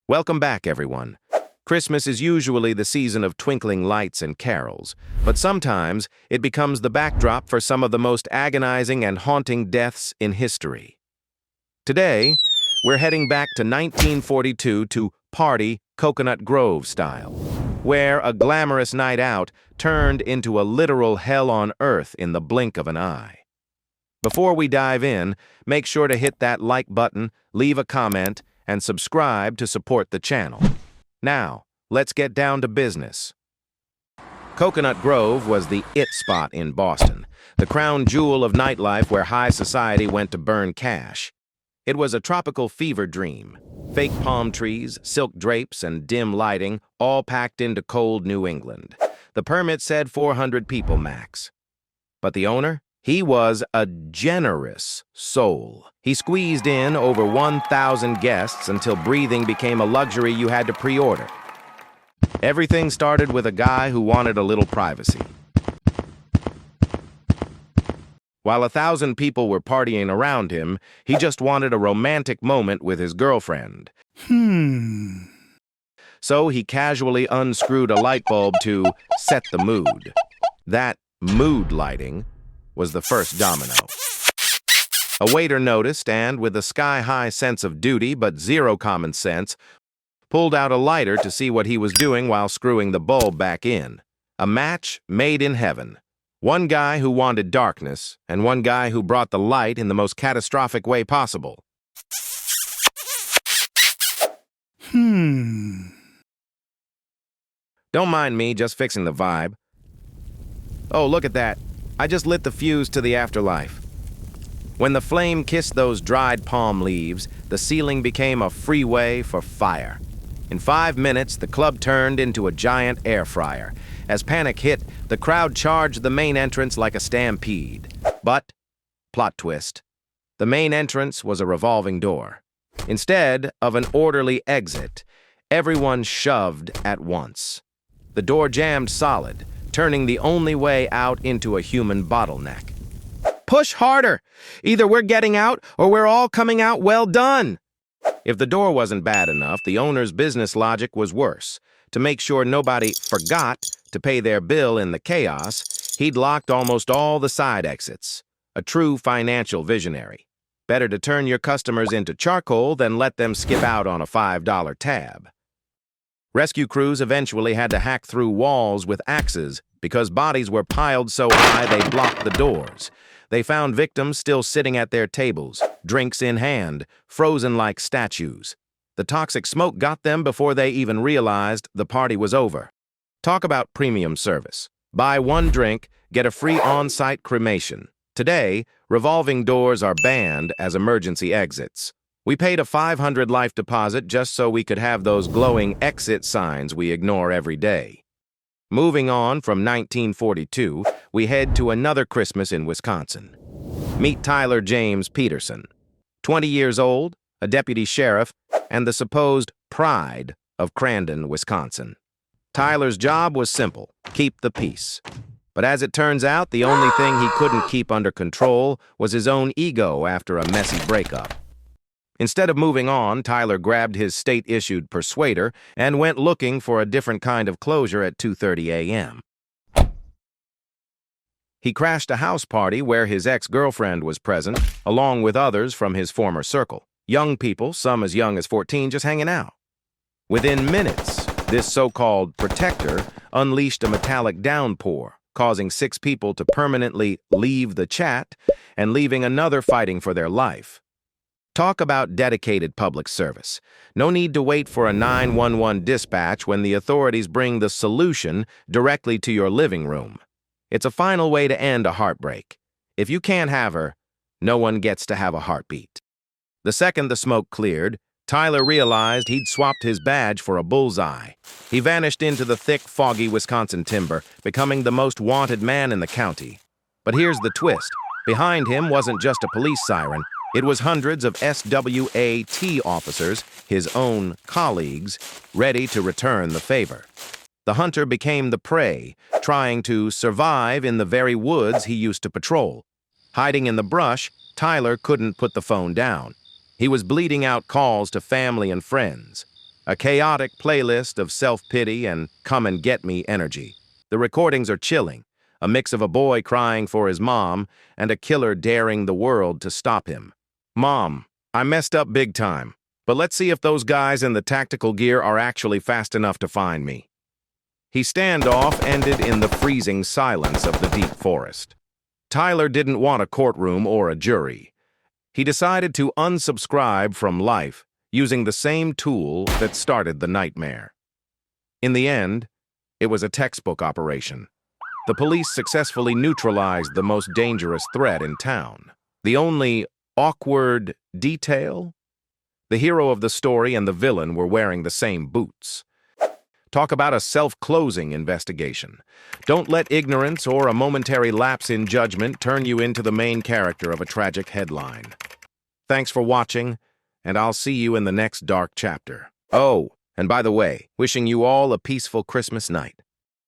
Welcome back, everyone. Christmas is usually the season of twinkling lights and carols, but sometimes it becomes the backdrop for some of the most agonizing and haunting deaths in history. Today, we're heading back to 1942 to party Coconut Grove style, where a glamorous night out turned into a literal hell on earth in the blink of an eye. Before we dive in, make sure to hit that like button, leave a comment, and subscribe to support the channel. Now, let's get down to business. Coconut Grove was the it spot in Boston, the crown jewel of nightlife where high society went to burn cash. It was a tropical fever dream. Fake palm trees, silk drapes, and dim lighting, all packed into cold New England. The permit said 400 people max. But the owner? He was a generous soul. He squeezed in over 1,000 guests until breathing became a luxury you had to pre-order. Everything started with a guy who wanted a little privacy. While 1,000 people were partying around him, he just wanted a romantic moment with his girlfriend. So he casually unscrewed a light bulb to set the mood. That mood lighting was the first domino. A waiter noticed and, with a sky-high sense of duty but zero common sense, pulled out a lighter to see what he was doing while screwing the bulb back in. A match made in heaven. One guy who wanted darkness, and one guy who brought the light in the most catastrophic way possible. Don't mind me, just fixing the vibe. Oh, look at that. I just lit the fuse to the afterlife. When the flame kissed those dried palm leaves, the ceiling became a freeway for fire. In 5 minutes, the club turned into a giant air fryer. As panic hit, the crowd charged the main entrance like a stampede. But, plot twist, the main entrance was a revolving door. Instead of an orderly exit, everyone shoved at once. The door jammed solid, turning the only way out into a human bottleneck. Push harder! Either we're getting out or we're all coming out well done! If the door wasn't bad enough, the owner's business logic was worse. To make sure nobody forgot to pay their bill in the chaos, he'd locked almost all the side exits. A true financial visionary. Better to turn your customers into charcoal than let them skip out on a $5 tab. Rescue crews eventually had to hack through walls with axes because bodies were piled so high they blocked the doors. They found victims still sitting at their tables, drinks in hand, frozen like statues. The toxic smoke got them before they even realized the party was over. Talk about premium service. Buy one drink, get a free on-site cremation. Today, revolving doors are banned as emergency exits. We paid a $500 life deposit just so we could have those glowing exit signs we ignore every day. Moving on from 1942, we head to another Christmas in Wisconsin. Meet Tyler James Peterson. 20 years old, a deputy sheriff, and the supposed pride of Crandon, Wisconsin. Tyler's job was simple: keep the peace. But as it turns out, the only thing he couldn't keep under control was his own ego after a messy breakup. Instead of moving on, Tyler grabbed his state-issued Persuader and went looking for a different kind of closure at 2:30 a.m. He crashed a house party where his ex-girlfriend was present, along with others from his former circle. Young people, some as young as 14, just hanging out. Within minutes, this so-called protector unleashed a metallic downpour, causing 6 people to permanently leave the chat and leaving another fighting for their life. Talk about dedicated public service. No need to wait for a 911 dispatch when the authorities bring the solution directly to your living room. It's a final way to end a heartbreak. If you can't have her, no one gets to have a heartbeat. The second the smoke cleared, Tyler realized he'd swapped his badge for a bullseye. He vanished into the thick, foggy Wisconsin timber, becoming the most wanted man in the county. But here's the twist. Behind him wasn't just a police siren. It was hundreds of SWAT officers, his own colleagues, ready to return the favor. The hunter became the prey, trying to survive in the very woods he used to patrol. Hiding in the brush, Tyler couldn't put the phone down. He was bleeding out calls to family and friends. A chaotic playlist of self-pity and come-and-get-me energy. The recordings are chilling, a mix of a boy crying for his mom and a killer daring the world to stop him. Mom, I messed up big time, but let's see if those guys in the tactical gear are actually fast enough to find me. His standoff ended in the freezing silence of the deep forest. Tyler didn't want a courtroom or a jury. He decided to unsubscribe from life using the same tool that started the nightmare. In the end, it was a textbook operation. The police successfully neutralized the most dangerous threat in town. The only awkward detail? The hero of the story and the villain were wearing the same boots. Talk about a self-closing investigation. Don't let ignorance or a momentary lapse in judgment turn you into the main character of a tragic headline. Thanks for watching, and I'll see you in the next dark chapter. Oh, and by the way, wishing you all a peaceful Christmas night.